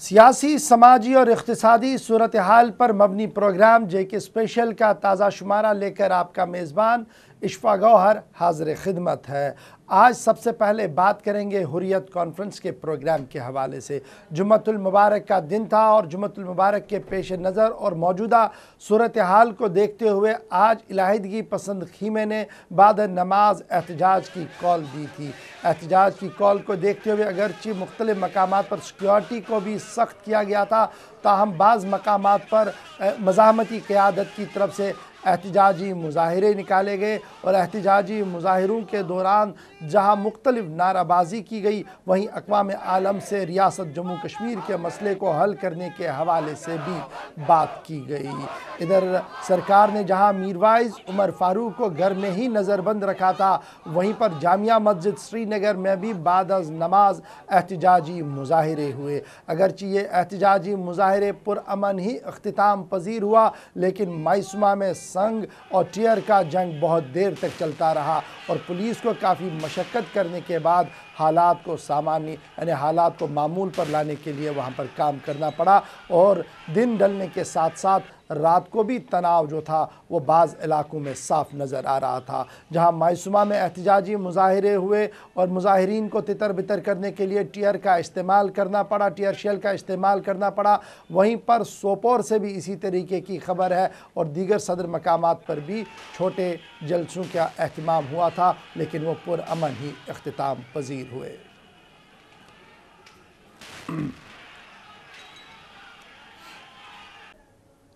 सियासी, समाजी और इक़्तिसादी सूरत हाल पर मबनी प्रोग्राम JK स्पेशल का ताज़ा शुमारा लेकर आपका मेज़बान इशफा गौहर हाज़िर खिदमत है। आज सबसे पहले बात करेंगे हुर्रियत कॉन्फ्रेंस के प्रोग्राम के हवाले से। जुम्मतुल मुबारक का दिन था और जुम्मतुल मुबारक के पेश नज़र और मौजूदा सूरत हाल को देखते हुए आज इलाहिदगी पसंद खीमे ने बाद नमाज एहतजाज की कॉल दी थी। एहतजाज की कॉल को देखते हुए अगरचे मुख्तलिफ मकामात पर सिक्योरिटी को भी सख्त किया गया था, ताहम बाज़ मकामात पर मज़ाहमती क़यादत की तरफ से एहतजाजी मुज़ाहिरे निकाले गए और एहतजाजी मुज़ाहिरों के दौरान जहां मुख्तलिफ नाराबाजी की गई, वहीं अक़वाम आलम से रियासत जम्मू कश्मीर के मसले को हल करने के हवाले से भी बात की गई। इधर सरकार ने जहां मीरवाइज़ उमर फ़ारूक को घर में ही नज़रबंद रखा था, वहीं पर जामिया मस्जिद श्रीनगर में भी बाद अज़ नमाज एहतजाजी मुज़ाहिरे हुए। अगरचे ये एहतजाजी मुज़ाहिरे पुरअमन ही अख्तिताम पजीर हुआ, लेकिन मायसूमा में संग और टीयर का जंग बहुत देर तक चलता रहा और पुलिस को काफ़ी मशक्क़त करने के बाद हालात को सामान्य यानी हालात को मामूल पर लाने के लिए वहाँ पर काम करना पड़ा और दिन ढलने के साथ साथ रात को भी तनाव जो था वो बाज़ इलाकों में साफ नज़र आ रहा था। जहाँ मायसूमा में एहतजाजी मुज़ाहिरे हुए और मुज़ाहिरीन को तितर बितर करने के लिए टीयर का इस्तेमाल करना पड़ा, टीयर शेल का इस्तेमाल करना पड़ा, वहीं पर सोपोर से भी इसी तरीके की खबर है और दीगर सदर मकामात पर भी छोटे जलसों का एहतमाम हुआ था, लेकिन वो पुरअमन ही इख्तिताम पजीर हुए।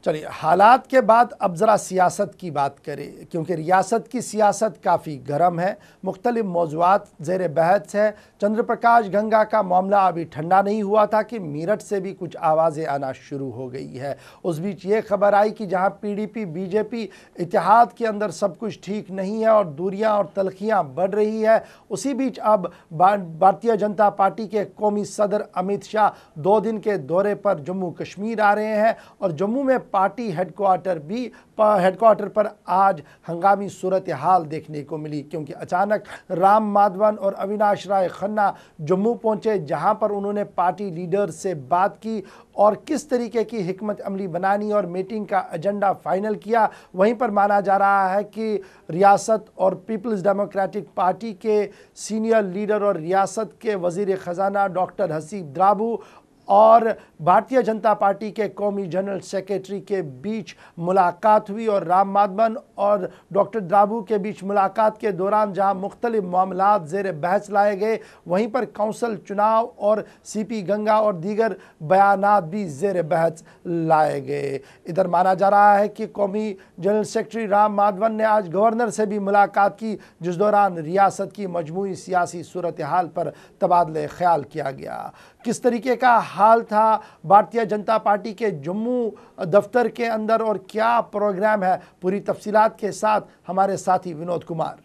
चलिए, हालात के बाद अब ज़रा सियासत की बात करें, क्योंकि रियासत की सियासत काफ़ी गर्म है, मुख्तलिफ मौज़ूआत ज़ेर बहस है। चंद्र प्रकाश गंगा का मामला अभी ठंडा नहीं हुआ था कि मेरठ से भी कुछ आवाज़ें आना शुरू हो गई है। उस बीच ये खबर आई कि जहां PDP BJP इत्तेहाद के अंदर सब कुछ ठीक नहीं है और दूरियां और तलखियां बढ़ रही है, उसी बीच अब भारतीय जनता पार्टी के कौमी सदर अमित शाह 2 दिन के दौरे पर जम्मू कश्मीर आ रहे हैं और जम्मू में पार्टी हेडक्वार्टर पर आज हंगामी सूरत हाल देखने को मिली, क्योंकि अचानक राम माधवन और अविनाश राय खन्ना जम्मू पहुंचे, जहां पर उन्होंने पार्टी लीडर से बात की और किस तरीके की हिकमत अमली बनानी और मीटिंग का एजेंडा फाइनल किया। वहीं पर माना जा रहा है कि रियासत और पीपल्स डेमोक्रेटिक पार्टी के सीनियर लीडर और रियासत के वज़ीर ख़जाना डॉक्टर हसीब द्राबू और भारतीय जनता पार्टी के कौमी जनरल सेक्रेटरी के बीच मुलाकात हुई और राम माधवन और डॉक्टर द्राबू के बीच मुलाकात के दौरान जहां मुख्तलिफ मामलात ज़ेर बहस लाए गए, वहीं पर काउंसिल चुनाव और CP गंगा और दीगर बयानात भी ज़ेर बहस लाए गए। इधर माना जा रहा है कि कौमी जनरल सेक्रेटरी राम माधवन ने आज गवर्नर से भी मुलाकात की, जिस दौरान रियासत की मजमूई सियासी सूरत हाल पर तबादले ख्याल किया गया। किस तरीके का हाल था भारतीय जनता पार्टी के जम्मू दफ्तर के अंदर और क्या प्रोग्राम है, पूरी तफसीलात के साथ हमारे साथी विनोद कुमार।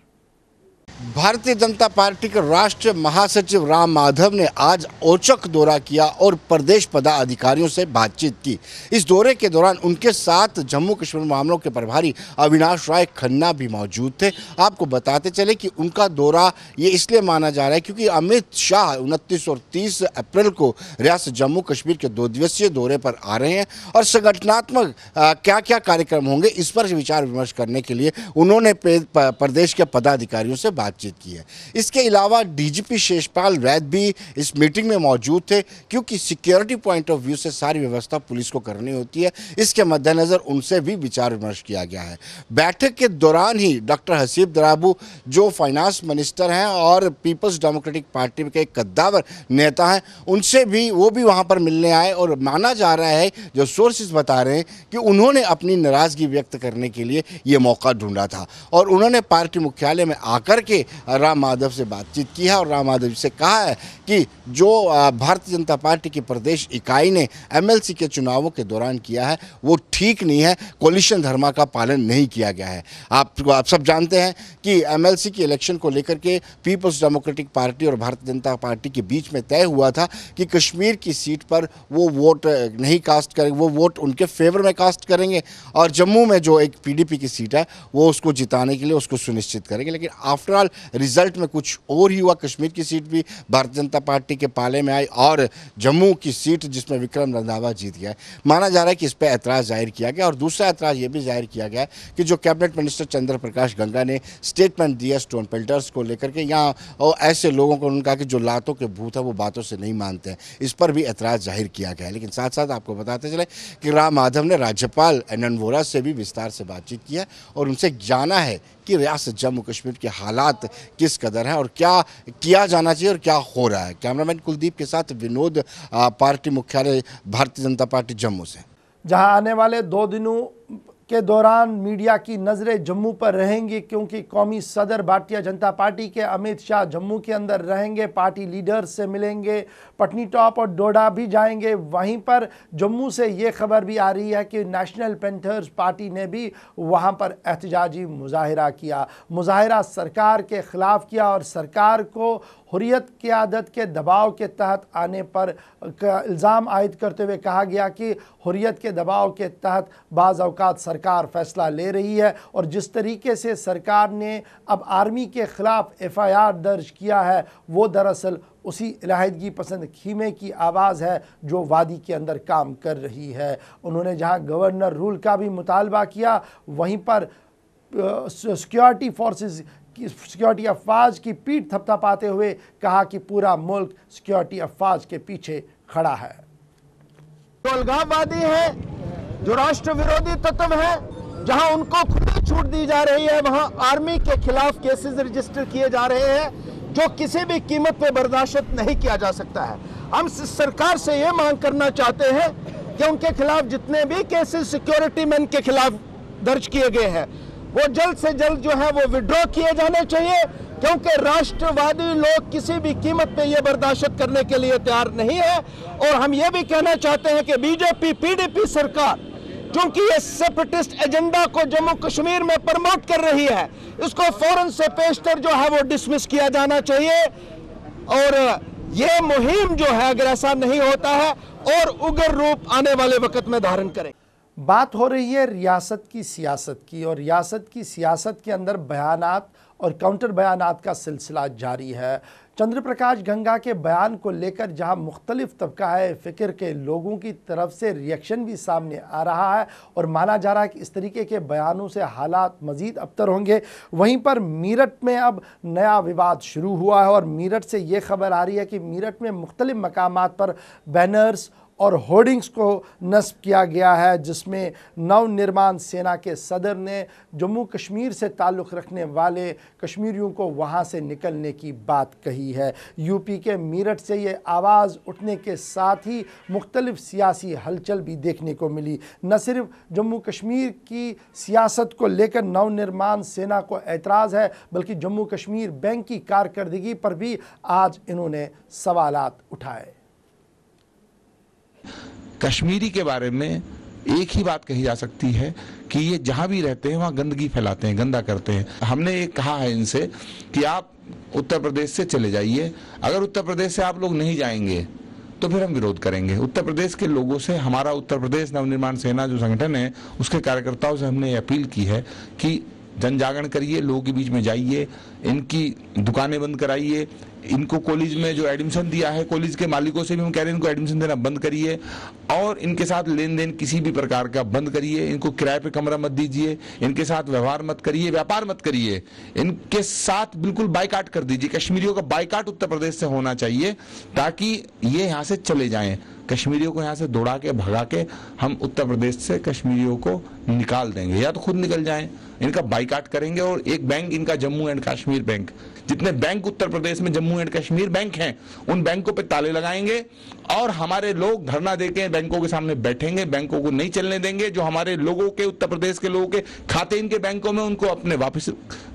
भारतीय जनता पार्टी के राष्ट्रीय महासचिव राम माधव ने आज औचक दौरा किया और प्रदेश पदाधिकारियों से बातचीत की। इस दौरे के दौरान उनके साथ जम्मू कश्मीर मामलों के प्रभारी अविनाश राय खन्ना भी मौजूद थे। आपको बताते चले कि उनका दौरा ये इसलिए माना जा रहा है क्योंकि अमित शाह 29 और 30 अप्रैल को रियासत जम्मू कश्मीर के 2 दिवसीय दौरे पर आ रहे हैं और संगठनात्मक क्या क्या कार्यक्रम होंगे इस पर विचार विमर्श करने के लिए उन्होंने प्रदेश के पदाधिकारियों से बातचीत की है। इसके अलावा DGP शेषपाल वैद भी इस मीटिंग में मौजूद थे, क्योंकि सिक्योरिटी पॉइंट ऑफ व्यू से सारी व्यवस्था पुलिस को करनी होती है। इसके मद्देनजर उनसे भी विचार विमर्श किया गया है। बैठक के दौरान ही डॉक्टर हसीब द्राबू जो फाइनेंस मिनिस्टर हैं और पीपल्स डेमोक्रेटिक पार्टी के कद्दावर नेता हैं, उनसे भी वो भी वहाँ पर मिलने आए और माना जा रहा है, जो सोर्सेज बता रहे हैं कि उन्होंने अपनी नाराज़गी व्यक्त करने के लिए ये मौका ढूंढा था और उन्होंने पार्टी मुख्यालय में आकर के राम माधव से बातचीत की है और राम माधव से कहा है कि जो भारतीय जनता पार्टी की प्रदेश इकाई ने MLC के चुनावों के दौरान किया है वो ठीक नहीं है, कोलिशन धर्मा का पालन नहीं किया गया है। आप सब जानते हैं कि MLC की इलेक्शन को लेकर के पीपल्स डेमोक्रेटिक पार्टी और भारतीय जनता पार्टी के बीच में तय हुआ था कि कश्मीर की सीट पर वो वोट नहीं कास्ट करेंगे, वो वोट उनके फेवर में कास्ट करेंगे और जम्मू में जो एक PDP की सीट है वो उसको जिताने के लिए उसको सुनिश्चित करेंगे। लेकिन आफ्टर ऑल रिजल्ट में कुछ और ही हुआ। कश्मीर की सीट भी भारतीय जनता पार्टी के पाले में आई और जम्मू की सीट जिसमें विक्रम रंधावा जीत गया है। माना जा रहा है कि इस पर ऐतराज़ जाहिर किया गया और दूसरा ऐतराज़ ये भी जाहिर किया गया है कि जो कैबिनेट मिनिस्टर चंद्र प्रकाश गंगा ने स्टेटमेंट दिया स्टोन पेल्टर्स को लेकर के, यहाँ और ऐसे लोगों को उन्होंने कहा कि जो लातों के भूत है वो बातों से नहीं मानते हैं, इस पर भी ऐतराज़ जाहिर किया गया है। लेकिन साथ साथ आपको बताते चले कि राम माधव ने राज्यपाल एन वोरा से भी विस्तार से बातचीत की है और उनसे जाना है कि रियासत जम्मू कश्मीर के हालात किस कदर हैं और क्या किया जाना चाहिए और क्या हो रहा है। कैमरामैन कुलदीप के साथ विनोद, पार्टी मुख्यालय भारतीय जनता पार्टी जम्मू से। जहां आने वाले 2 दिनों के दौरान मीडिया की नज़रें जम्मू पर रहेंगी, क्योंकि कौमी सदर भारतीय जनता पार्टी के अमित शाह जम्मू के अंदर रहेंगे, पार्टी लीडर्स से मिलेंगे, पटनी टॉप और डोडा भी जाएंगे। वहीं पर जम्मू से ये खबर भी आ रही है कि नेशनल पैंथर्स पार्टी ने भी वहां पर एहतजाजी मुजाहिरा किया, मुजाहिरा सरकार के ख़िलाफ़ किया और सरकार को हुर्रियत क़यादत के दबाव के तहत आने पर इल्ज़ाम आयद करते हुए कहा गया कि हुर्रियत के दबाव के तहत बाज़ औक़ात सरकार फ़ैसला ले रही है और जिस तरीके से सरकार ने अब आर्मी के ख़िलाफ़ FIR दर्ज किया है वो दरअसल उसी इलाहिदगी पसंद खीमे की आवाज़ है जो वादी के अंदर काम कर रही है। उन्होंने जहां गवर्नर रूल का भी मुतालबा किया, वहीं पर सिक्योरिटी फोर्सेस सिक्योरिटी अफवाज की पीठ थपथपाते हुए कहा कि पूरा मुल्क सिक्योरिटी अफवाज के पीछे खड़ा है। जो अलगाववादी है, जो राष्ट्र विरोधी तत्व है, जहां उनको खुली छूट दी जा रही है, वहां आर्मी के खिलाफ केसेस रजिस्टर किए जा रहे हैं जो किसी भी कीमत पे बर्दाश्त नहीं किया जा सकता है। हम सरकार से ये मांग करना चाहते हैं कि उनके खिलाफ जितने भी केसेस सिक्योरिटी मैन के खिलाफ दर्ज किए गए हैं वो जल्द से जल्द जो है वो विड्रॉ किए जाने चाहिए, क्योंकि राष्ट्रवादी लोग किसी भी कीमत पे ये बर्दाश्त करने के लिए तैयार नहीं है। और हम ये भी कहना चाहते हैं कि बीजेपी PDP सरकार क्योंकि ये सेपरेटिस्ट एजेंडा को जम्मू कश्मीर में प्रमोट कर रही है, इसको फौरन से पेशतर जो है वो डिसमिस किया जाना चाहिए और ये मुहिम जो है अगर ऐसा नहीं होता है और उग्र रूप आने वाले वक्त में धारण करें। बात हो रही है रियासत की सियासत की और रियासत की सियासत के अंदर बयानात और काउंटर बयानात का सिलसिला जारी है। चंद्र प्रकाश गंगा के बयान को लेकर जहां मुख्तलिफ तबका फ़िक्र के लोगों की तरफ से रिएक्शन भी सामने आ रहा है और माना जा रहा है कि इस तरीके के बयानों से हालात मज़ीद अबतर होंगे, वहीं पर मीरठ में अब नया विवाद शुरू हुआ है और मीरठ से ये खबर आ रही है कि मीरठ में मुख्तलिफ मकामात पर बैनर्स और होर्डिंग्स को नस्ब किया गया है, जिसमें नव निर्माण सेना के सदर ने जम्मू कश्मीर से ताल्लुक़ रखने वाले कश्मीरियों को वहां से निकलने की बात कही है। यूपी के मीरठ से ये आवाज़ उठने के साथ ही मुख्तलिफ सियासी हलचल भी देखने को मिली। न सिर्फ जम्मू कश्मीर की सियासत को लेकर नव निर्माण सेना को एतराज़ है, बल्कि जम्मू कश्मीर बैंक की कारकर्दगी पर भी आज इन्होंने सवालात उठाए। कश्मीरी के बारे में एक ही बात कही जा सकती है कि ये जहां भी रहते हैं वहां गंदगी फैलाते हैं, गंदा करते हैं। हमने ये कहा है इनसे कि आप उत्तर प्रदेश से चले जाइए, अगर उत्तर प्रदेश से आप लोग नहीं जाएंगे तो फिर हम विरोध करेंगे। उत्तर प्रदेश के लोगों से, हमारा उत्तर प्रदेश नवनिर्माण सेना जो संगठन है उसके कार्यकर्ताओं से हमने अपील की है कि जन जागरण करिए, लोगों के बीच में जाइए, इनकी दुकानें बंद कराइए, इनको कॉलेज में जो एडमिशन दिया है, कॉलेज के मालिकों से भी हम कह रहे हैं इनको एडमिशन देना बंद करिए और इनके साथ लेन देन किसी भी प्रकार का बंद करिए, इनको किराए पे कमरा मत दीजिए, इनके साथ व्यवहार मत करिए, व्यापार मत करिए, इनके साथ बिल्कुल बाइकाट कर दीजिए। कश्मीरियों का बाइकाट उत्तर प्रदेश से होना चाहिए ताकि ये यहाँ से चले जाएं। कश्मीरियों को यहाँ से दौड़ा के भगा के हम उत्तर प्रदेश से कश्मीरियों को निकाल देंगे, या तो खुद निकल जाएं, इनका बाइकाट करेंगे। और एक बैंक इनका जम्मू एंड कश्मीर बैंक, जितने बैंक उत्तर प्रदेश में जम्मू एंड कश्मीर बैंक हैं उन बैंकों पे ताले लगाएंगे और हमारे लोग धरना देके बैंकों के सामने बैठेंगे, बैंकों को नहीं चलने देंगे। जो हमारे लोगों के, उत्तर प्रदेश के लोगों के खाते इनके बैंकों में, उनको अपने वापस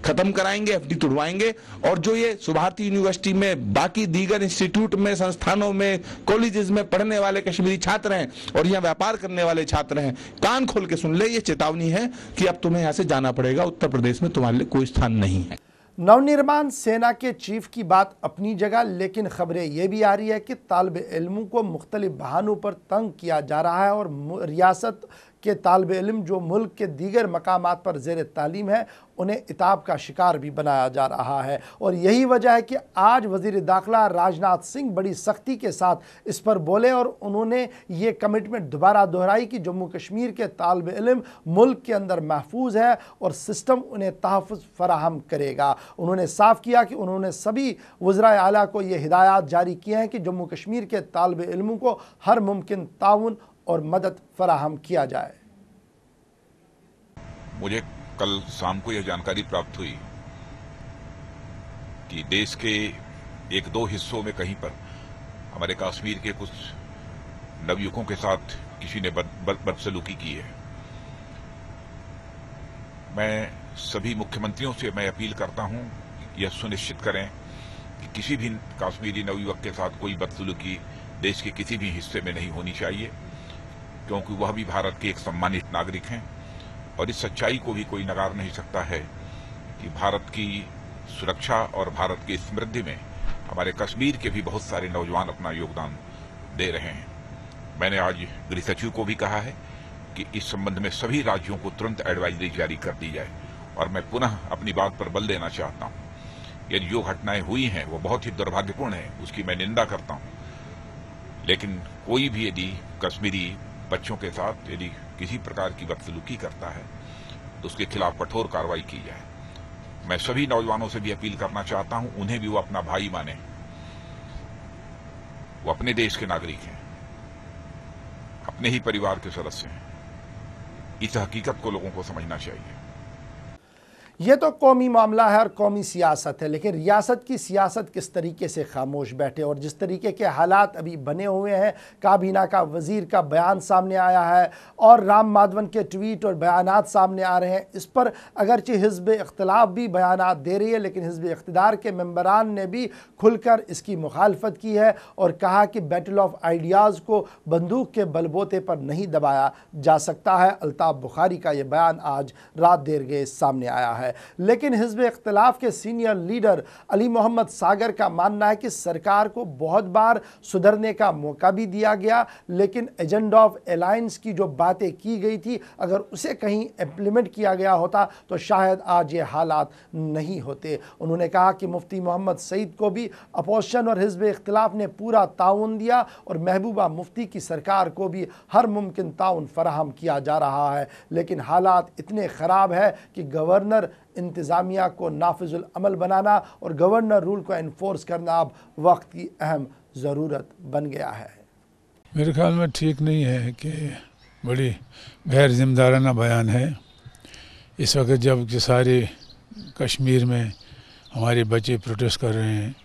खत्म कराएंगे, FD तुड़वाएंगे। और जो ये सुभारती यूनिवर्सिटी में, बाकी दीगर इंस्टीट्यूट में, संस्थानों में, कॉलेजेस में पढ़ने वाले कश्मीरी छात्र हैं और यहाँ व्यापार करने वाले छात्र हैं, कान खोल के सुन ले, ये चेतावनी है कि अब तुम्हें यहाँ से जाना पड़ेगा, उत्तर प्रदेश में तुम्हारे लिए कोई स्थान नहीं है। नवनिर्माण सेना के चीफ की बात अपनी जगह, लेकिन खबरें ये भी आ रही है कि तालिब इल्मों को मुख्तलिफ बहानों पर तंग किया जा रहा है और रियासत के तालिब इल्म जो मुल्क के दीगर मकामात पर ज़ेर तालीम है उन्हें इताब का शिकार भी बनाया जा रहा है। और यही वजह है कि आज वज़ीर दाखिला राजनाथ सिंह बड़ी सख्ती के साथ इस पर बोले और उन्होंने ये कमिटमेंट दोबारा दोहराई कि जम्मू कश्मीर के तालिब इल्म मुल्क के अंदर महफूज है और सिस्टम उन्हें तहफ़्फ़ुज़ फराहम करेगा। उन्होंने साफ किया कि उन्होंने सभी वज़राए आला को ये हिदायत जारी किए हैं कि जम्मू कश्मीर के तालिब इल्मों को हर मुमकिन ताउन और मदद फराहम किया जाए। मुझे कल शाम को यह जानकारी प्राप्त हुई कि देश के एक दो हिस्सों में कहीं पर हमारे कश्मीर के कुछ नवयुवकों के साथ किसी ने बदसलूकी की है। मैं सभी मुख्यमंत्रियों से मैं अपील करता हूं कि यह सुनिश्चित करें कि किसी भी कश्मीरी नवयुवक के साथ कोई बदसलूकी देश के किसी भी हिस्से में नहीं होनी चाहिए, क्योंकि वह भी भारत के एक सम्मानित नागरिक हैं। और इस सच्चाई को भी कोई नकार नहीं सकता है कि भारत की सुरक्षा और भारत की समृद्धि में हमारे कश्मीर के भी बहुत सारे नौजवान अपना योगदान दे रहे हैं। मैंने आज गृह सचिव को भी कहा है कि इस संबंध में सभी राज्यों को तुरंत एडवाइजरी जारी कर दी जाए। और मैं पुनः अपनी बात पर बल देना चाहता हूं, यदि जो घटनाएं हुई हैं वो बहुत ही दुर्भाग्यपूर्ण है, उसकी मैं निंदा करता हूं। लेकिन कोई भी यदि कश्मीरी बच्चों के साथ यदि किसी प्रकार की बदसलूकी करता है तो उसके खिलाफ कठोर कार्रवाई की जाए। मैं सभी नौजवानों से भी अपील करना चाहता हूं, उन्हें भी वो अपना भाई माने। वो अपने देश के नागरिक हैं, अपने ही परिवार के सदस्य हैं। इस हकीकत को लोगों को समझना चाहिए। ये तो कौमी मामला है और कौमी सियासत है, लेकिन रियासत की सियासत किस तरीके से खामोश बैठे और जिस तरीके के हालात अभी बने हुए हैं, काबीना का वज़ीर का बयान सामने आया है और राम माधवन के ट्वीट और बयानात सामने आ रहे हैं। इस पर अगरचे हिज़्ब इख्तिलाफ भी बयानात दे रही है, लेकिन हिज़्ब इख्तिदार के मेंबरान ने भी खुलकर इसकी मुखालफत की है और कहा कि बैटल ऑफ आइडियाज़ को बंदूक के बलबोते पर नहीं दबाया जा सकता है। अल्ताफ़ बुखारी का ये बयान आज रात देर गए सामने आया है। लेकिन हिज़्ब इख्तिलाफ के सीनियर लीडर अली मोहम्मद सागर का मानना है कि सरकार को बहुत बार सुधरने का मौका भी दिया गया, लेकिन एजेंडा ऑफ अलायंस की जो बातें की गई थी अगर उसे कहीं इम्प्लीमेंट किया गया होता तो शायद आज ये हालात नहीं होते। उन्होंने कहा कि मुफ्ती मोहम्मद सईद को भी अपोजिशन और हिज़्ब इख्तिलाफ ने पूरा ताउन दिया और महबूबा मुफ्ती की सरकार को भी हर मुमकिन ताउन फराहम किया जा रहा है, लेकिन हालात इतने ख़राब है कि गवर्नर इंतज़ामिया को नाफिजुल अमल बनाना और गवर्नर रूल को इन्फोर्स करना अब वक्त की अहम ज़रूरत बन गया है। मेरे ख्याल में ठीक नहीं है कि बड़ी गैर जिम्मेदाराना बयान है। इस वक्त जब कि सारे कश्मीर में हमारे बच्चे प्रोटेस्ट कर रहे हैं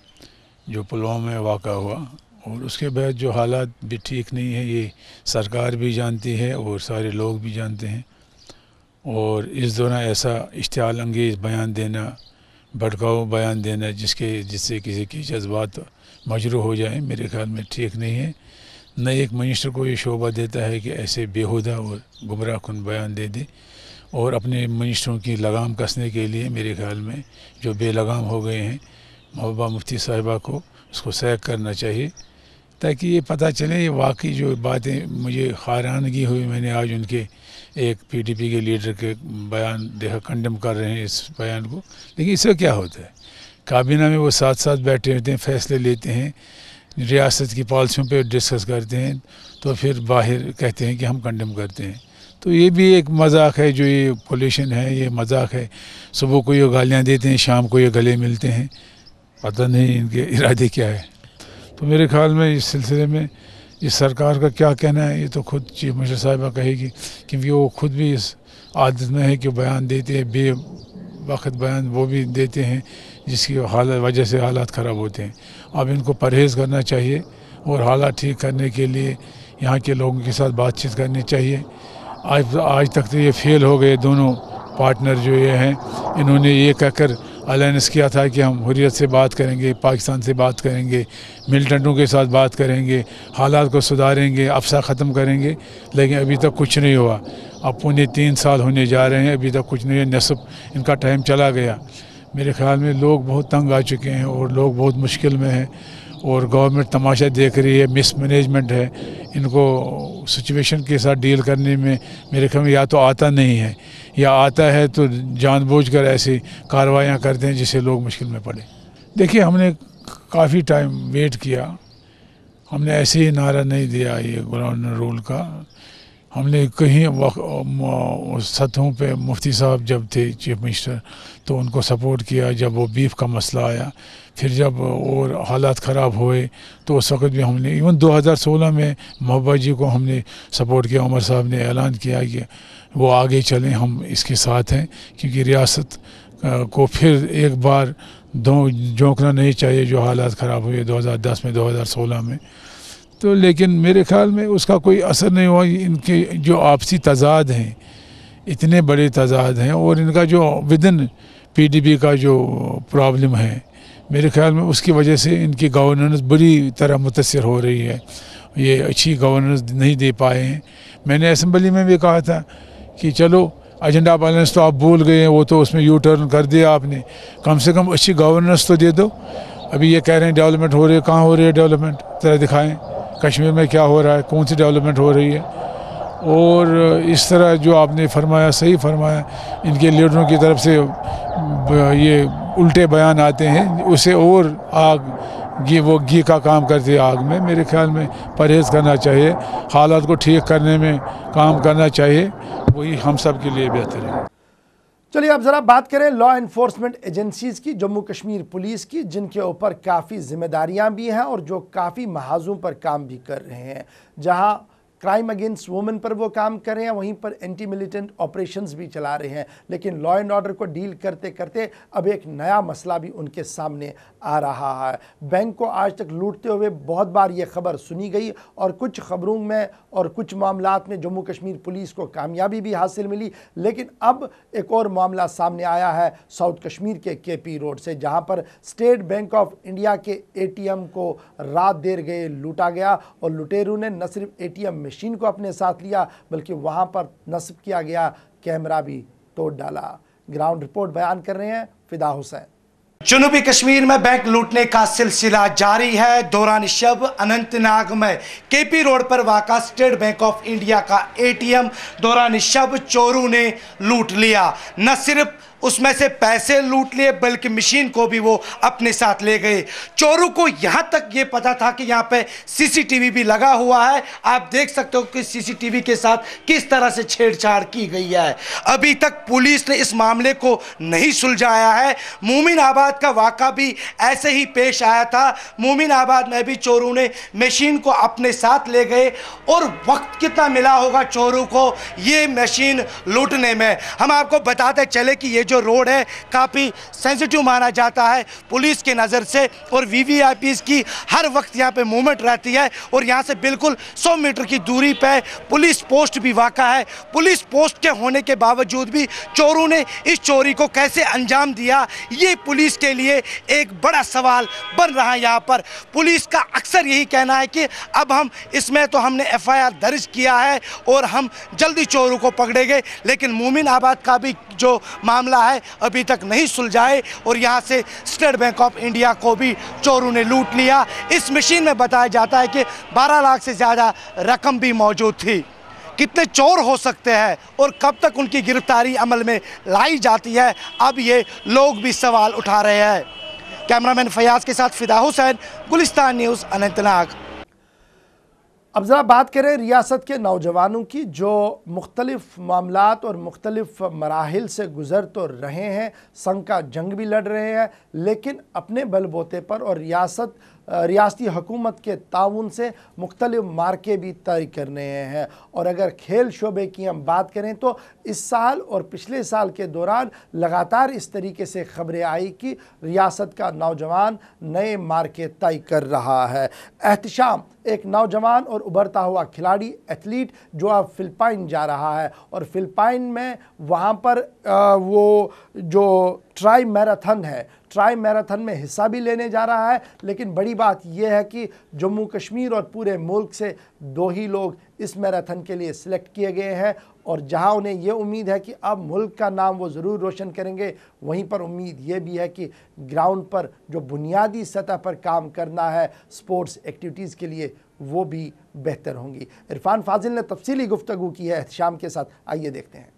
जो पुलवामा में वाक़ा हुआ, और उसके बाद जो हालात भी ठीक नहीं है, ये सरकार भी जानती है और सारे लोग भी जानते हैं। और इस दौरान ऐसा इश्तिहाल अंगेज़ बयान देना, भड़काऊ बयान देना जिससे किसी के जज्बात मजरूह हो जाए, मेरे ख्याल में ठीक नहीं है। न एक मिनिस्टर को ये शोभा देता है कि ऐसे बेहुदा और गुमराहकुन बयान दे दे, और अपने मिनिस्टरों की लगाम कसने के लिए मेरे ख्याल में जो बेलगाम हो गए हैं महबूबा मुफ्ती साहिबा को उसको सैक करना चाहिए, ताकि ये पता चले ये वाकई जो बातें मुझे हैरानगी हुई। मैंने आज उनके एक पीडीपी के लीडर के बयान देखा, कंडेम कर रहे हैं इस बयान को, लेकिन इससे क्या होता है, काबीना में वो साथ साथ बैठे होते हैं, फैसले लेते हैं, रियासत की पॉलिसियों पे डिस्कस करते हैं, तो फिर बाहर कहते हैं कि हम कंडेम करते हैं। तो ये भी एक मजाक है, जो ये पोल्यूशन है ये मजाक है। सुबह को ये गालियाँ देते हैं, शाम को ये गले मिलते हैं, पता नहीं इनके इरादे क्या है। तो मेरे ख्याल में इस सिलसिले में इस सरकार का क्या कहना है ये तो खुद चीफ मिनिस्टर साहिबा कहेगी, क्योंकि वो खुद भी इस आदत में है कि बयान देते हैं, बेवक्त बयान वो भी देते हैं जिसकी वजह से हालात ख़राब होते हैं। अब इनको परहेज़ करना चाहिए और हालात ठीक करने के लिए यहाँ के लोगों के साथ बातचीत करनी चाहिए। आज तक तो ये फेल हो गए दोनों पार्टनर जो ये हैं, इन्होंने ये कहकर अलायंस किया था कि हम हुर्रियत से बात करेंगे, पाकिस्तान से बात करेंगे, मिलिटेंटों के साथ बात करेंगे, हालात को सुधारेंगे, अफसा ख़त्म करेंगे, लेकिन अभी तक कुछ नहीं हुआ। अब पौने 3 साल होने जा रहे हैं, अभी तक कुछ नहीं है, नस्ब इनका टाइम चला गया। मेरे ख्याल में लोग बहुत तंग आ चुके हैं और लोग बहुत मुश्किल में हैं, और गवर्नमेंट तमाशा देख रही है, मिसमैनेजमेंट है, इनको सिचुएशन के साथ डील करने में मेरे ख्याल में या तो आता नहीं है या आता है तो जानबूझकर ऐसी कार्रवाइयाँ करते हैं जिससे लोग मुश्किल में पड़े। देखिए, हमने काफ़ी टाइम वेट किया, हमने ऐसे ही नारा नहीं दिया ये गवर्नर रूल का। हमने कहीं सतहों पे मुफ्ती साहब जब थे चीफ मिनिस्टर तो उनको सपोर्ट किया जब वो बीफ का मसला आया, फिर जब और हालात ख़राब हुए तो उस वक़्त भी हमने इवन 2016 में महबूबा जी को हमने सपोर्ट किया। उमर साहब ने ऐलान किया कि वो आगे चलें, हम इसके साथ हैं, क्योंकि रियासत को फिर एक बार झोंकना नहीं चाहिए जो हालात ख़राब हुए 2010 में 2016 में। तो लेकिन मेरे ख्याल में उसका कोई असर नहीं हुआ। इनके जो आपसी तजाद हैं, इतने बड़े तजाद हैं, और इनका जो विदिन पीडीपी का जो प्रॉब्लम है, मेरे ख्याल में उसकी वजह से इनकी गवर्नेंस बुरी तरह मुतासिर हो रही है। ये अच्छी गवर्नेंस नहीं दे पाए हैं। मैंने असेंबली में भी कहा था कि चलो एजेंडा बैलेंस तो आप भूल गए हैं, वो तो उसमें यू टर्न कर दिया आपने, कम से कम अच्छी गवर्नेंस तो दे दो। अभी ये कह रहे हैं डेवलपमेंट हो रही है, कहाँ हो रही है डेवलपमेंट, जरा दिखाएं कश्मीर में क्या हो रहा है, कौन सी डेवलपमेंट हो रही है। और इस तरह जो आपने फरमाया, सही फरमाया, इनके लीडरों की तरफ से ये उल्टे बयान आते हैं, उसे और आग घी का काम करती है आग में। मेरे ख्याल में परहेज़ करना चाहिए, हालात को ठीक करने में काम करना चाहिए, वही हम सब के लिए बेहतर है। चलिए अब ज़रा बात करें लॉ एनफोर्समेंट एजेंसीज़ की, जम्मू कश्मीर पुलिस की, जिनके ऊपर काफ़ी जिम्मेदारियां भी हैं और जो काफ़ी महाजों पर काम भी कर रहे हैं। जहां क्राइम अगेंस्ट वुमेन पर वो काम कर रहे हैं, वहीं पर एंटी मिलिटेंट ऑपरेशंस भी चला रहे हैं। लेकिन लॉ एंड ऑर्डर को डील करते करते अब एक नया मसला भी उनके सामने आ रहा है। बैंक को आज तक लूटते हुए बहुत बार ये खबर सुनी गई और कुछ खबरों में और कुछ मामलात में जम्मू कश्मीर पुलिस को कामयाबी भी हासिल मिली। लेकिन अब एक और मामला सामने आया है साउथ कश्मीर के केपी रोड से, जहां पर स्टेट बैंक ऑफ इंडिया के एटीएम को रात देर गए लूटा गया और लुटेरों ने न सिर्फ एटीएम मशीन को अपने साथ लिया बल्कि वहां पर नस्ब किया गया कैमरा भी तोड़ डाला। ग्राउंड रिपोर्ट बयान कर रहे हैं फिदा हुसैन। जनूबी कश्मीर में बैंक लूटने का सिलसिला जारी है। दौरान शब अनंतनाग में केपी रोड पर वाक़ा स्टेट बैंक ऑफ इंडिया का एटीएम दौरान शब चोरों ने लूट लिया। न सिर्फ उसमें से पैसे लूट लिए बल्कि मशीन को भी वो अपने साथ ले गए। चोरों को यहाँ तक ये पता था कि यहाँ पे सीसीटीवी भी लगा हुआ है। आप देख सकते हो कि सीसीटीवी के साथ किस तरह से छेड़छाड़ की गई है। अभी तक पुलिस ने इस मामले को नहीं सुलझाया है। मोमिनाबाद का वाक़ा भी ऐसे ही पेश आया था। मोमिनाबाद में भी चोरों ने मशीन को अपने साथ ले गए और वक्त कितना मिला होगा चोरों को ये मशीन लूटने में। हम आपको बताते चले कि ये जो रोड है काफ़ी सेंसिटिव माना जाता है पुलिस के नज़र से और वीवीआईपीज़ की हर वक्त यहाँ पे मूवमेंट रहती है और यहाँ से बिल्कुल 100 मीटर की दूरी पे पुलिस पोस्ट भी वाक़ा है। पुलिस पोस्ट के होने के बावजूद भी चोरों ने इस चोरी को कैसे अंजाम दिया, ये पुलिस के लिए एक बड़ा सवाल बन रहा है। यहाँ पर पुलिस का अक्सर यही कहना है कि अब हम इसमें तो हमने FIR दर्ज किया है और हम जल्दी चोरों को पकड़ेंगे, लेकिन मोमिनाबाद का भी जो मामला है अभी तक नहीं सुलझाए और यहाँ से स्टेट बैंक ऑफ इंडिया को भी चोरों ने लूट लिया। इस मशीन में बताया जाता है कि 12 लाख से ज़्यादा रकम भी मौजूद थी। कितने चोर हो सकते हैं और कब तक उनकी गिरफ्तारी अमल में लाई जाती है, अब ये लोग भी सवाल उठा रहे हैं। कैमरामैन फयाज के साथ फिदा हुसैन, गुलिस्तान न्यूज़, अनंतनाग। अब ज़रा बात करें रियासत के नौजवानों की, जो मुख्तलिफ मामलात और मुख्तलिफ मराहिल से गुज़र तो रहे हैं, संग का जंग भी लड़ रहे हैं, लेकिन अपने बलबूते पर और रियासती हुकूमत के ताउन से मुख्तलिफ मार्के भी तय कर रहे हैं। और अगर खेल शोबे की हम बात करें तो इस साल और पिछले साल के दौरान लगातार इस तरीके से खबरें आई कि रियासत का नौजवान नए मार्के तय कर रहा है। एहतिशाम एक नौजवान और उभरता हुआ खिलाड़ी एथलीट जो अब फ़िलिपाइन जा रहा है और फ़िलिपाइन में वहाँ पर वो जो ट्राई मैराथन है ट्राई मैराथन में हिस्सा भी लेने जा रहा है। लेकिन बड़ी बात यह है कि जम्मू कश्मीर और पूरे मुल्क से 2 ही लोग इस मैराथन के लिए सिलेक्ट किए गए हैं और जहां उन्हें ये उम्मीद है कि अब मुल्क का नाम वो ज़रूर रोशन करेंगे, वहीं पर उम्मीद ये भी है कि ग्राउंड पर जो बुनियादी सतह पर काम करना है स्पोर्ट्स एक्टिविटीज़ के लिए वो भी बेहतर होंगी। इरफान फाजिल ने तफसीली गुफ्तगू की है एहतशाम के साथ, आइए देखते हैं।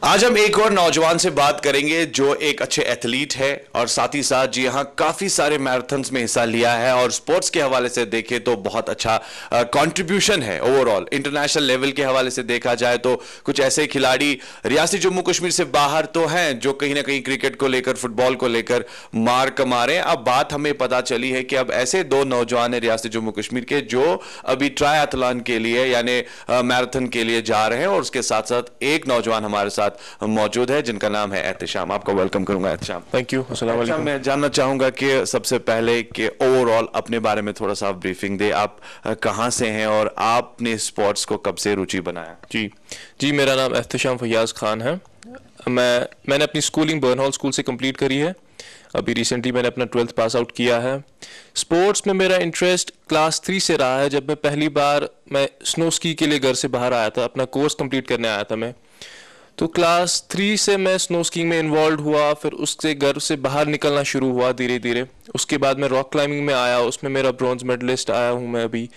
आज हम एक और नौजवान से बात करेंगे जो एक अच्छे एथलीट है और साथ ही साथ जी हाँ काफी सारे मैराथन्स में हिस्सा लिया है और स्पोर्ट्स के हवाले से देखें तो बहुत अच्छा कंट्रीब्यूशन है। ओवरऑल इंटरनेशनल लेवल के हवाले से देखा जाए तो कुछ ऐसे खिलाड़ी रियासती जम्मू कश्मीर से बाहर तो हैं जो कहीं ना कहीं क्रिकेट को लेकर, फुटबॉल को लेकर मार कमा रहे हैं। अब बात हमें पता चली है कि अब ऐसे 2 नौजवान है रियासती जम्मू कश्मीर के जो अभी ट्रायथलॉन के लिए यानी मैराथन के लिए जा रहे हैं और उसके साथ साथ एक नौजवान हमारे साथ मौजूद है जिनका नाम है एहतशाम। आपका वेलकम करूंगा एहतशाम। Thank you. अस्सलाम वालेकुम। मैं जानना चाहूंगा कि सबसे पहले कि ओवरऑल अपने बारे में थोड़ा सा ब्रीफिंग दे, आप कहां से हैं और आपने स्पोर्ट्स को कब से रुचि बनाया? जी मेरा नाम एहतशाम फयाज खान है। मैंने अपनी स्कूलिंग बर्नहॉल स्कूल से कंप्लीट करी है। अभी रिसेंटली मैंने अपना 12th पास आउट किया है। स्पोर्ट्स में मेरा इंटरेस्ट क्लास 3 से रहा है। जब मैं पहली बार स्नो स्की के लिए घर से बाहर आया था, अपना कोर्स कंप्लीट करने आया था मैं, तो क्लास 3 से मैं स्नो स्कीइंग में इन्वॉल्व हुआ। फिर उससे घर से बाहर निकलना शुरू हुआ धीरे धीरे। उसके बाद मैं रॉक क्लाइंबिंग में आया, उसमें मेरा ब्रॉन्ज मेडलिस्ट आया हूँ मैं अभी।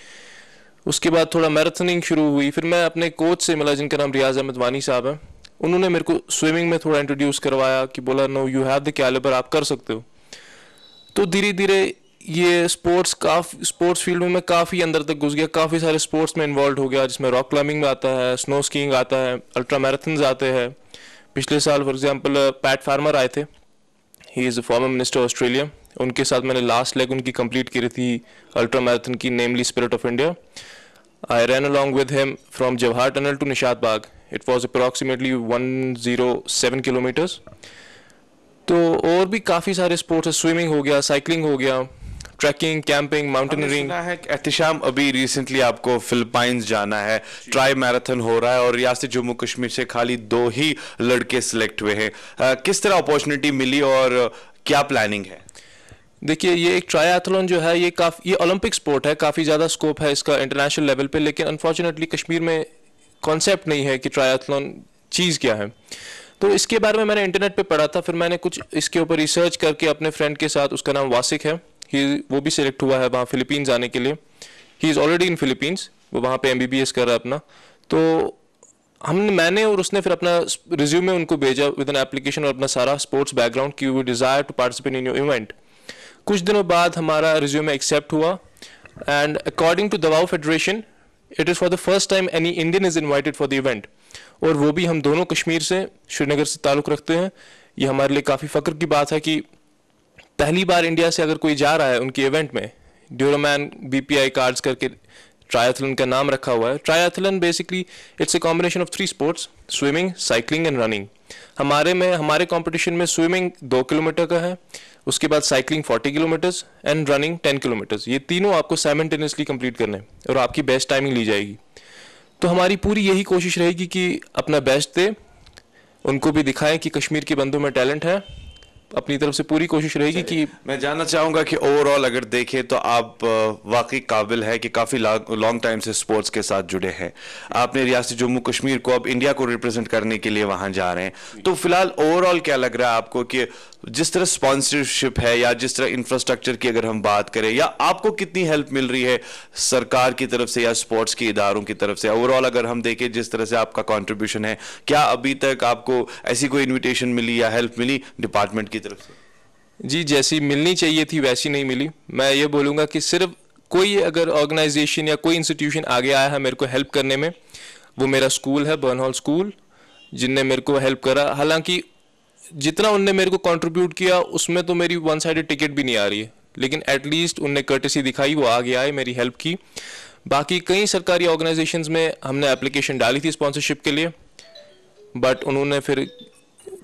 उसके बाद थोड़ा मैराथनिंग शुरू हुई। फिर मैं अपने कोच से मिला जिनका नाम रियाज अहमद वानी साहब है। उन्होंने मेरे को स्विमिंग में थोड़ा इंट्रोड्यूस करवाया कि बोला no you have the calibre, आप कर सकते हो। तो धीरे धीरे ये स्पोर्ट्स फील्ड में मैं काफ़ी अंदर तक घुस गया। काफ़ी सारे स्पोर्ट्स में इन्वॉल्व हो गया जिसमें रॉक क्लाइंबिंग में आता है, स्नो स्कीइंग आता है, अल्ट्रा मैराथन्स आते हैं। पिछले साल फॉर एग्जांपल पैट फार्मर आए थे, he is a former minister Australia. उनके साथ मैंने लास्ट लेग उनकी कंप्लीट की थी अल्ट्रा मैराथन की, namely spirit of India. I ran along with him from Jawahar tunnel to Nishat Bagh. It was approximately 107 kilometres. तो और भी काफ़ी सारे स्पोर्ट्स है, स्विमिंग हो गया, साइकिलिंग हो गया, ट्रैकिंग, कैंपिंग, माउंटेनियरिंग। एहतशाम अभी रिसेंटली आपको फिलीपाइंस जाना है, ट्राई मैराथन हो रहा है और रियासत जम्मू कश्मीर से खाली 2 ही लड़के सिलेक्ट हुए हैं। किस तरह अपॉर्चुनिटी मिली और क्या प्लानिंग है? देखिए ये एक ट्रायथलॉन जो है ये ओलंपिक स्पोर्ट है, काफ़ी ज़्यादा स्कोप है इसका इंटरनेशनल लेवल पे, लेकिन अनफॉर्चुनेटली कश्मीर में कॉन्सेप्ट नहीं है कि ट्रायथलॉन चीज़ क्या है। तो इसके बारे में मैंने इंटरनेट पे पढ़ा था, फिर मैंने कुछ इसके ऊपर रिसर्च करके अपने फ्रेंड के साथ, उसका नाम वासिक है, वो भी सिलेक्ट हुआ है वहाँ फिलीपींस आने के लिए। He is already in Philippines, वो वहाँ पे MBBS कर रहा है अपना। तो मैंने और उसने फिर अपना रिज्यूमे उनको भेजा विद एन एप्लीकेशन और अपना सारा स्पोर्ट्स बैकग्राउंड कि we desire to participate in your event. कुछ दिनों बाद हमारा रिज्यूमे एक्सेप्ट हुआ and according to Davao federation it is for the first time any Indian is invited for the event, और वो भी हम दोनों कश्मीर से, श्रीनगर से ताल्लुक़ रखते हैं। ये हमारे लिए काफ़ी फ़ख्र की बात है कि पहली बार इंडिया से अगर कोई जा रहा है उनके इवेंट में। ड्यूरोमैन BPI कार्ड्स करके ट्रायथलन का नाम रखा हुआ है। Triathlon basically it's a combination of 3 sports, swimming, cycling and running. हमारे कंपटीशन में स्विमिंग 2 किलोमीटर का है, उसके बाद cycling 40 kilometres and running 10 kilometres. ये तीनों आपको साइमल्टेनियसली कंप्लीट करने हैं और आपकी बेस्ट टाइमिंग ली जाएगी। तो हमारी पूरी यही कोशिश रहेगी कि अपना बेस्ट दे, उनको भी दिखाएं कि कश्मीर के बंदों में टैलेंट है। अपनी तरफ से पूरी कोशिश रहेगी कि मैं जानना चाहूंगा कि ओवरऑल अगर देखें तो आप वाकई काबिल है कि काफ़ी लॉन्ग टाइम से स्पोर्ट्स के साथ जुड़े हैं। आपने रियासत जम्मू कश्मीर को, अब इंडिया को रिप्रेजेंट करने के लिए वहां जा रहे हैं। तो फिलहाल ओवरऑल क्या लग रहा है आपको कि जिस तरह स्पॉन्सरशिप है या जिस तरह इंफ्रास्ट्रक्चर की अगर हम बात करें, या आपको कितनी हेल्प मिल रही है सरकार की तरफ से या स्पोर्ट्स के इदारों की तरफ से? ओवरऑल अगर हम देखें जिस तरह से आपका कंट्रीब्यूशन है, क्या अभी तक आपको ऐसी कोई इन्विटेशन मिली या हेल्प मिली डिपार्टमेंट की तरफ से? जी, जैसी मिलनी चाहिए थी वैसी नहीं मिली। मैं ये बोलूँगा कि सिर्फ कोई अगर ऑर्गेनाइजेशन या कोई इंस्टीट्यूशन आगे आया है मेरे को हेल्प करने में, वो मेरा स्कूल है, बर्नहॉल स्कूल, जिनने मेरे को हेल्प करा। हालांकि जितना उनने मेरे को कंट्रीब्यूट किया उसमें तो मेरी 1 साइडेड टिकट भी नहीं आ रही है, लेकिन एटलीस्ट उनने कर्टेसी दिखाई, वो आगे आए, मेरी हेल्प की। बाकी कई सरकारी ऑर्गेनाइजेशंस में हमने एप्लीकेशन डाली थी स्पॉन्सरशिप के लिए, बट उन्होंने फिर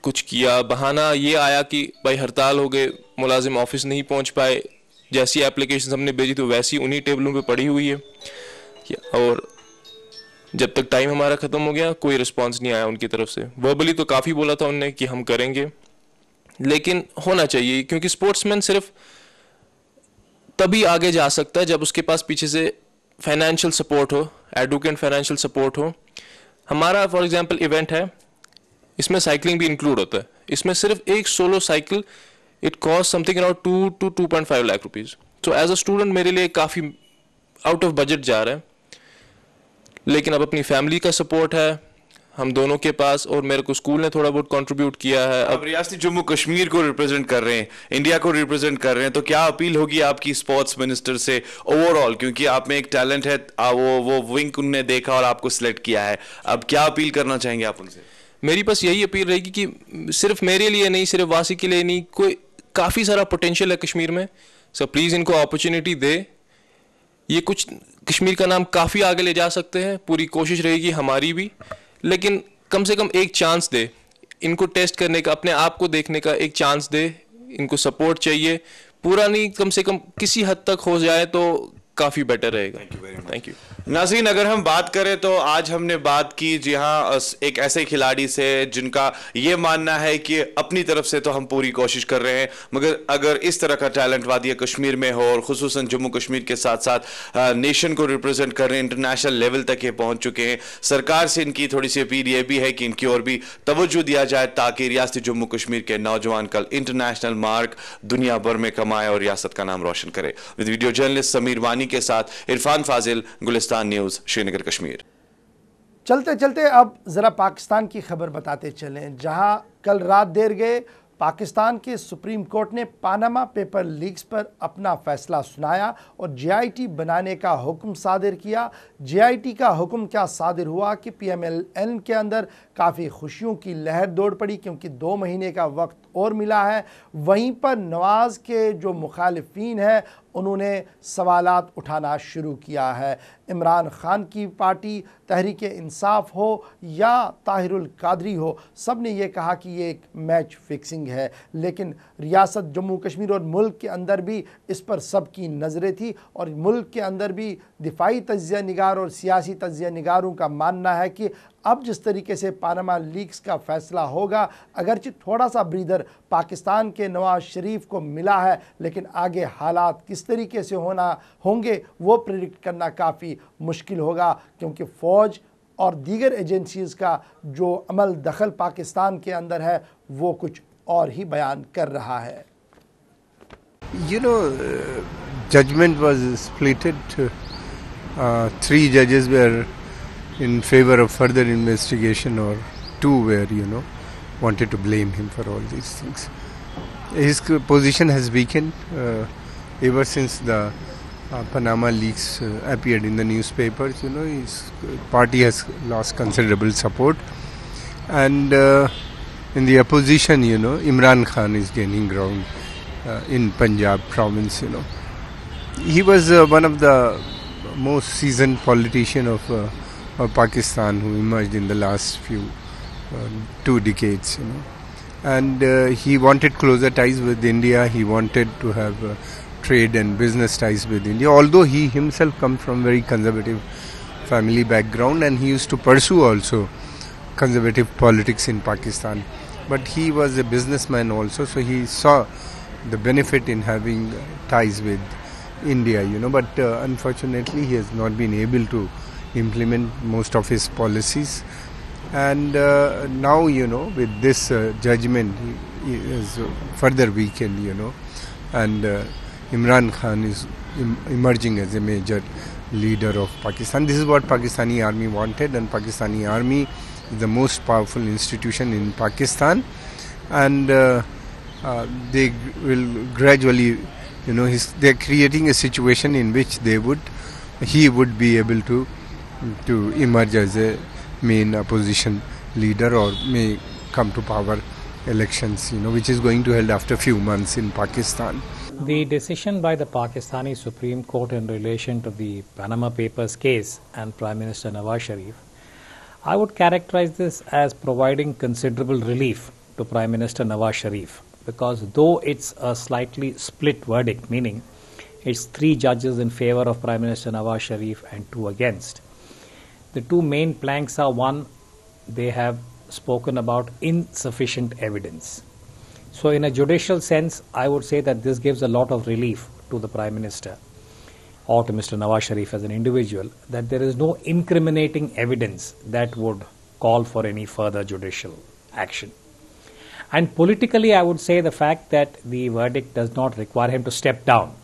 कुछ किया। बहाना ये आया कि भाई हड़ताल हो गए, मुलाजिम ऑफिस नहीं पहुंच पाए, जैसी एप्लीकेशन हमने भेजी तो वैसी उन्हीं टेबलों पे पड़ी हुई है, और जब तक टाइम हमारा ख़त्म हो गया कोई रिस्पांस नहीं आया उनकी तरफ से। वर्बली तो काफ़ी बोला था उनने कि हम करेंगे, लेकिन होना चाहिए, क्योंकि स्पोर्ट्समैन सिर्फ तभी आगे जा सकता है जब उसके पास पीछे से फाइनेंशियल सपोर्ट हो, एडुकेट फाइनेंशियल सपोर्ट हो। हमारा फॉर एग्जांपल इवेंट है, इसमें साइकिलिंग भी इंक्लूड होता है। इसमें सिर्फ एक solo cycle it cost something around 2 to 2.5 lakh rupees. तो एज अ स्टूडेंट मेरे लिए काफ़ी आउट ऑफ बजट जा रहा है, लेकिन अब अपनी फैमिली का सपोर्ट है हम दोनों के पास, और मेरे को स्कूल ने थोड़ा बहुत कंट्रीब्यूट किया है। अब रियासती जम्मू कश्मीर को रिप्रेजेंट कर रहे हैं, इंडिया को रिप्रेजेंट कर रहे हैं, तो क्या अपील होगी आपकी स्पोर्ट्स मिनिस्टर से ओवरऑल, क्योंकि आप में एक टैलेंट है, वो विंग उनने देखा और आपको सिलेक्ट किया है, अब क्या अपील करना चाहेंगे आप उनसे? मेरी बस यही अपील रहेगी कि सिर्फ मेरे लिए नहीं, सिर्फ वासी के लिए नहीं, कोई काफ़ी सारा पोटेंशियल है कश्मीर में, सो प्लीज़ इनको अपॉर्चुनिटी दे। ये कुछ कश्मीर का नाम काफ़ी आगे ले जा सकते हैं, पूरी कोशिश रहेगी हमारी भी, लेकिन कम से कम एक चांस दे इनको, टेस्ट करने का, अपने आप को देखने का एक चांस दे। इनको सपोर्ट चाहिए, पूरा नहीं, कम से कम किसी हद तक हो जाए तो काफ़ी बेटर रहेगा। Thank you. नाज़रीन, अगर हम बात करें तो आज हमने बात की जी हाँ एक ऐसे खिलाड़ी से जिनका ये मानना है कि अपनी तरफ से तो हम पूरी कोशिश कर रहे हैं, मगर अगर इस तरह का टैलेंट वादी कश्मीर में हो और खुसूसन जम्मू कश्मीर के साथ साथ नेशन को रिप्रेजेंट कर रहे हैं, इंटरनेशनल लेवल तक ये पहुंच चुके हैं, सरकार से इनकी थोड़ी सी अपील ये भी है कि इनकी ओर भी तवज्जो दिया जाए ताकि रियासती जम्मू कश्मीर के नौजवान कल इंटरनेशनल मार्क दुनिया भर में कमाए और रियासत का नाम रोशन करे। विद वीडियो जर्नलिस्ट समीर वानी के साथ इरफान फाजिल, गुलिस्तान न्यूज़, श्रीनगर कश्मीर। चलते चलते अब ज़रा पाकिस्तान की खबर बताते चलें, जहां कल रात देर गए पाकिस्तान के सुप्रीम कोर्ट ने पानामा पेपर लीक्स पर अपना फैसला सुनाया और JIT बनाने का हुक्म सादिर किया। JIT का हुक्म क्या सादिर हुआ कि PMLN के अंदर काफ़ी खुशियों की लहर दौड़ पड़ी, क्योंकि 2 महीने का वक्त और मिला है। वहीं पर नवाज़ के जो मुखालिफिन हैं उन्होंने सवालात उठाना शुरू किया है। इमरान खान की पार्टी तहरीक इंसाफ हो या ताहिरुल कादरी हो, सब ने यह कहा कि ये एक मैच फिक्सिंग है, लेकिन रियासत जम्मू कश्मीर और मुल्क के अंदर भी इस पर सबकी नज़रें थी और मुल्क के अंदर भी दिफाई तज्ज़िया निगार और सियासी तज्ज़िया निगारों का मानना है कि अब जिस तरीके से पानामा लीक्स का फ़ैसला होगा, अगरचे थोड़ा सा ब्रीदर पाकिस्तान के नवाज शरीफ को मिला है, लेकिन आगे हालात किस तरीके से होंगे वो प्रेडिक्ट करना काफ़ी मुश्किल होगा, क्योंकि फ़ौज और दीगर एजेंसीज़ का जो अमल दखल पाकिस्तान के अंदर है वो कुछ और ही बयान कर रहा है। You know, judgment was splitted. 3 judges were in favor of further investigation, or 2 were, wanted to blame him for all these things. His position has weakened ever since the Panama leaks appeared in the newspapers. His party has lost considerable support, and in the opposition, Imran Khan is gaining ground in Punjab province. He was one of the most seasoned politician of Pakistan who emerged in the last few 2 decades, and he wanted closer ties with India. He wanted to have trade and business ties with India, although he himself comes from very conservative family background and he used to pursue also conservative politics in Pakistan, but he was a businessman also, so he saw the benefit in having ties with India, but unfortunately he has not been able to implement most of his policies, and now with this judgment he is further weakened, and Imran Khan is emerging as a major leader of Pakistan. This is what Pakistani army wanted, and Pakistani army is the most powerful institution in Pakistan, and they will gradually, they are creating a situation in which he would be able to emerge as a main opposition leader, or may come to power elections, which is going to held after a few months in Pakistan. The decision by the Pakistani Supreme Court in relation to the Panama Papers case and Prime Minister Nawaz Sharif, I would characterize this as providing considerable relief to Prime Minister Nawaz Sharif, because though it's a slightly split verdict, meaning it's 3 judges in favor of Prime Minister Nawaz Sharif and 2 against, the 2 main planks are: one, they have spoken about insufficient evidence. So in a judicial sense, I would say that this gives a lot of relief to the Prime Minister or to Mr. Nawaz Sharif as an individual, that there is no incriminating evidence that would call for any further judicial action. And politically, I would say the fact that the verdict does not require him to step down,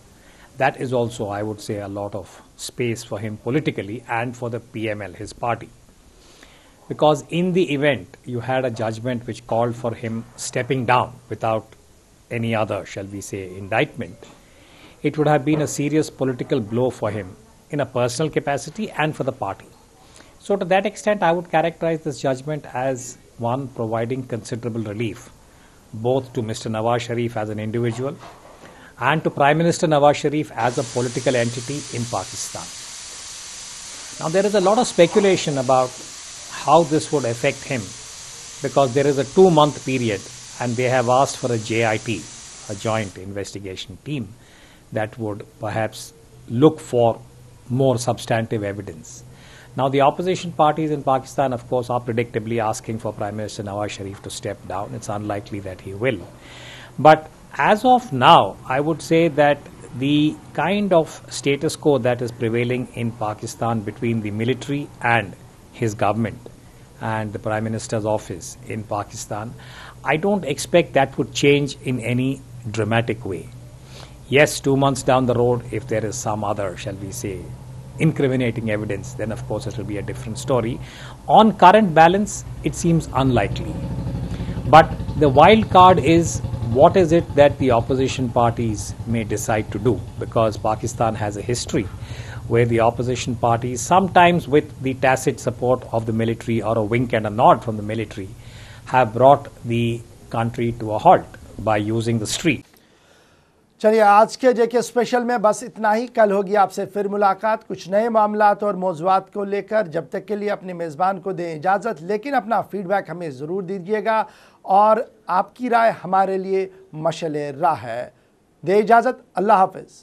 that is also, I would say, a lot of space for him politically and for the PML, his party. Because in the event you had a judgment which called for him stepping down without any other, shall we say, indictment, it would have been a serious political blow for him in a personal capacity and for the party. So to that extent, I would characterize this judgment as one providing considerable relief both to Mr. Nawaz Sharif as an individual and to Prime Minister Nawaz Sharif as a political entity in Pakistan. Now there is a lot of speculation about how this would affect him, because there is a 2-month period and they have asked for a JIT, a joint investigation team, that would perhaps look for more substantive evidence. Now the opposition parties in Pakistan, of course, are predictably asking for Prime Minister Nawaz Sharif to step down. It's unlikely that he will. But as of now, I would say that the kind of status quo that is prevailing in Pakistan between the military and his government and the Prime Minister's office in Pakistan, I don't expect that would change in any dramatic way. Yes, 2 months down the road, if there is some other, shall we say, incriminating evidence, then of course it will be a different story. On current balance, it seems unlikely. But the wild card is, what is it that the opposition parties may decide to do? Because Pakistan has a history where the opposition parties, sometimes with the tacit support of the military or a wink and a nod from the military, have brought the country to a halt by using the street. चलिए, आज के जेके special में बस इतना ही। कल होगी आपसे फिर मुलाकात कुछ नए मामलात और मौज़ूआत को लेकर। जब तक के लिए अपने मेज़बान को दें इजाज़त, लेकिन अपना फीडबैक हमें ज़रूर दीजिएगा और आपकी राय हमारे लिए मशअले राह है। दें इजाज़त, अल्लाह हाफ़िज़।